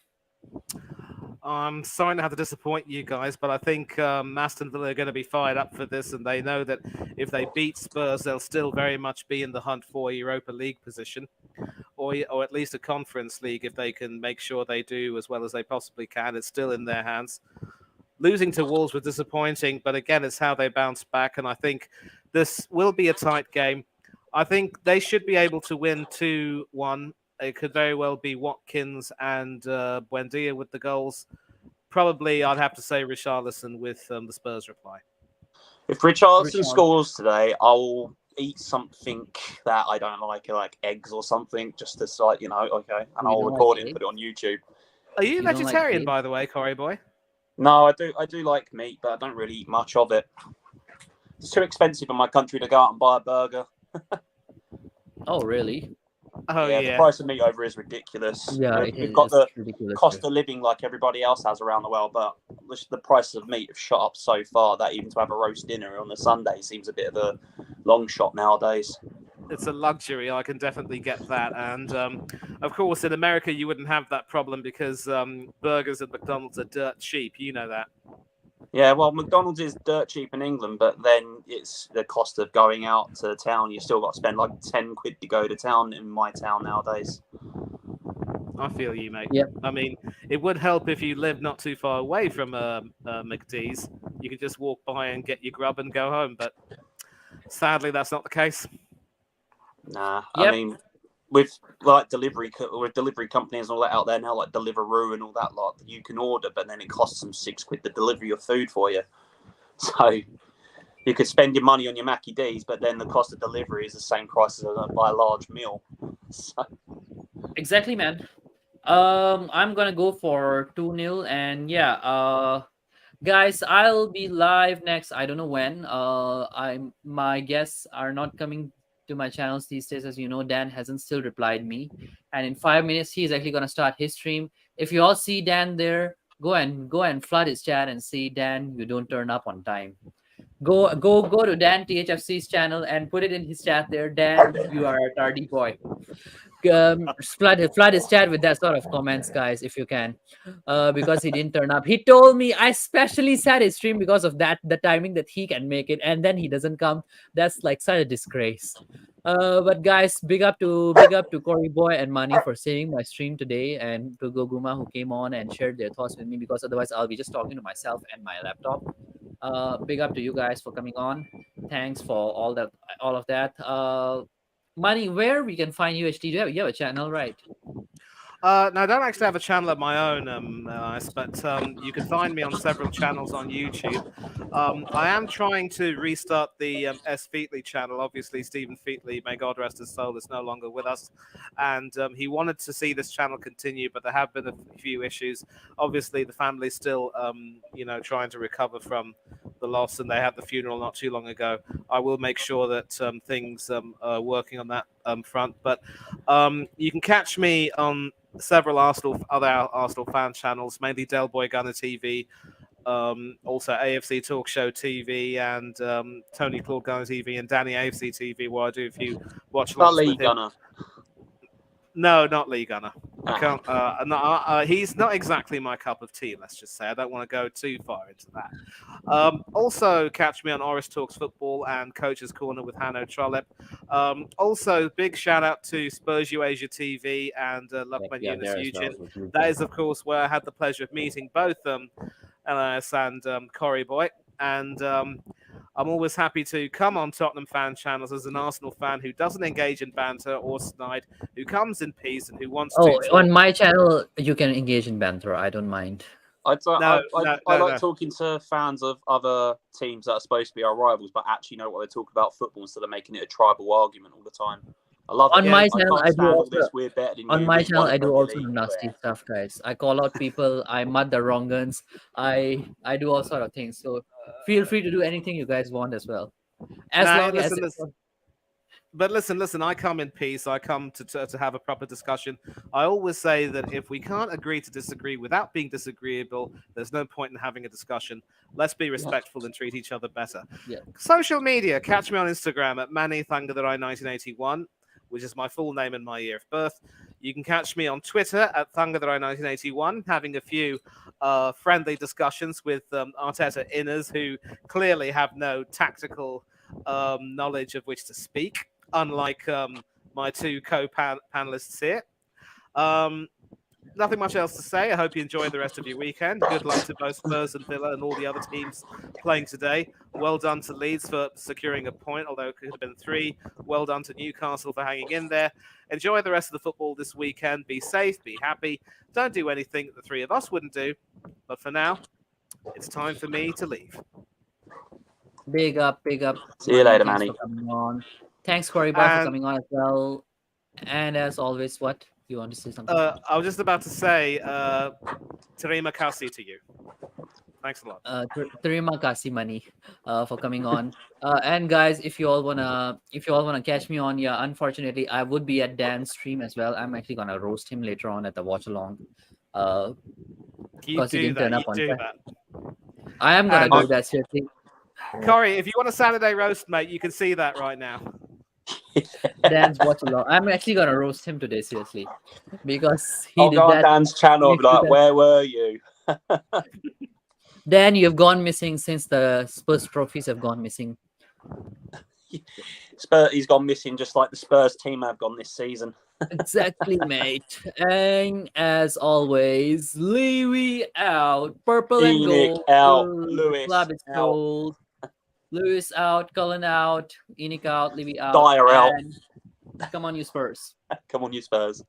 I'm sorry to have to disappoint you guys, but I think Aston Villa are going to be fired up for this, and they know that if they beat Spurs, they'll still very much be in the hunt for a Europa League position, or at least a Conference League if they can make sure they do as well as they possibly can. It's still in their hands. Losing to Wolves was disappointing, but again, it's how they bounce back, and I think this will be a tight game. I think they should be able to win 2-1. It could very well be Watkins and Buendia with the goals. Probably, I'd have to say Richarlison with the Spurs reply. If Richarlison scores today, I'll eat something that I don't like eggs or something, just to okay, and I'll record it and put it on YouTube. Are you vegetarian, by the way, Corey boy? No, I do like meat, but I don't really eat much of it. It's too expensive in my country to go out and buy a burger. Oh, really? Oh Yeah, the price of meat over is ridiculous. Yeah, We've got the ridiculous. cost of living like everybody else has around the world, but the prices of meat have shot up so far that even to have a roast dinner on a Sunday seems a bit of a long shot nowadays. It's a luxury. I can definitely get that. And of course, in America, you wouldn't have that problem because burgers at McDonald's are dirt cheap. You know that. Yeah, well, McDonald's is dirt cheap in England, but then it's the cost of going out to town. You still got to spend like 10 quid to go to town in my town nowadays. I feel you, mate. Yep. I mean, it would help if you lived not too far away from McD's. You could just walk by and get your grub and go home. But sadly, that's not the case. Nah, Yep. I mean, with like delivery companies and all that out there now, like Deliveroo and all that lot, you can order, but then it costs them £6 to deliver your food for you. So you could spend your money on your Mackie D's, but then the cost of delivery is the same price as buy a large meal. So. Exactly, man. I'm gonna go for 2-0, and yeah, guys, I'll be live next. I don't know when. My guests are not coming to my channels these days, as you know. Dan hasn't still replied me, and in 5 minutes he's actually gonna start his stream. If you all see Dan there, go and flood his chat and see Dan. You don't turn up on time. Go to Dan THFC's channel and put it in his chat there. Dan, you are a tardy boy. Flood his chat with that sort of comments, guys, if you can, because he didn't turn up. He told me I specially sat his stream because of that, the timing that he can make it, and then he doesn't come. That's like such a disgrace. But guys, big up to Cory Boy and Mani for seeing my stream today, and to Goguma who came on and shared their thoughts with me, because otherwise I'll be just talking to myself and my laptop. Big up to you guys for coming on. Thanks for all of that. Money, where we can find UHD? You have a channel, right? No, I don't actually have a channel of my own, but you can find me on several channels on YouTube. I am trying to restart the S. Featley channel. Obviously, Stephen Featley, may God rest his soul, is no longer with us. And he wanted to see this channel continue, but there have been a few issues. Obviously, the family's still, trying to recover from the loss, and they had the funeral not too long ago. I will make sure that things are working on that front. But you can catch me on several other Arsenal fan channels, mainly Del Boy Gunner TV, also AFC Talk Show TV, and Tony Claude Gunner TV, and Danny AFC TV, where I do a few watch alongs with him. Gunner. No, not Lee Gunner. I can't. He's not exactly my cup of tea. Let's just say I don't want to go too far into that. Also, catch me on Oris Talks Football and Coach's Corner with Hanno Trollope. Also, big shout out to Spurs Asia TV and Luckman Yunus Eugene. Well. That is, of course, where I had the pleasure of meeting both LIS and Cory Boy. And I'm always happy to come on Tottenham fan channels as an Arsenal fan who doesn't engage in banter or snide, who comes in peace and who wants to. On my channel, you can engage in banter. I don't mind. I like talking to fans of other teams that are supposed to be our rivals, but actually know what they talk about football instead of making it a tribal argument all the time. I love on it. my channel. I do also, we're better than on you. my channel. I do also nasty stuff, guys. I call out people. I mud the wrong guns. I do all sort of things. So feel free to do anything you guys want as well. But listen, I come in peace. I come to have a proper discussion. I always say that if we can't agree to disagree without being disagreeable, there's no point in having a discussion. Let's be respectful and treat each other better. Yeah. Social media. Catch me on Instagram at MannyThungatherai1981, which is my full name and my year of birth. You can catch me on Twitter at Thungatherai1981, having a few friendly discussions with Arteta inners who clearly have no tactical knowledge of which to speak, unlike my two co-panelists here. Nothing much else to say. I hope you enjoy the rest of your weekend. Good luck to both Spurs and Villa and all the other teams playing today. Well done to Leeds for securing a point, although it could have been 3. Well done to Newcastle for hanging in there. Enjoy the rest of the football this weekend. Be safe, be happy. Don't do anything that the three of us wouldn't do. But for now, it's time for me to leave. Big up. See you later, Manny. Thanks, Cory Boy, for coming on as well. And as always, what? You want to say something? I was just about to say, Terima kasih to you. Thanks a lot. Terima kasih money for coming on. And guys, if you all wanna catch me on, yeah, unfortunately I would be at Dan's stream as well. I'm actually gonna roast him later on at the watch along. You Because he do didn't that. turn You up on do time. that. I am gonna And- do that seriously. Corey, if you want a Saturday roast, mate, you can see that right now. Dan's watch along. I'm actually gonna roast him today seriously because he I'll did go on that. Dan's channel and be like, where were you? Dan, you've gone missing since the Spurs trophies have gone missing. He's gone missing just like the Spurs team have gone this season. Exactly, mate. And as always, Louis out. Purple and Enoch gold. out. The Lewis club is out. gold. Lewis out. Cullen out. Enoch out. Louis out. Dyer out. And come on, you Spurs. Come on, you Spurs.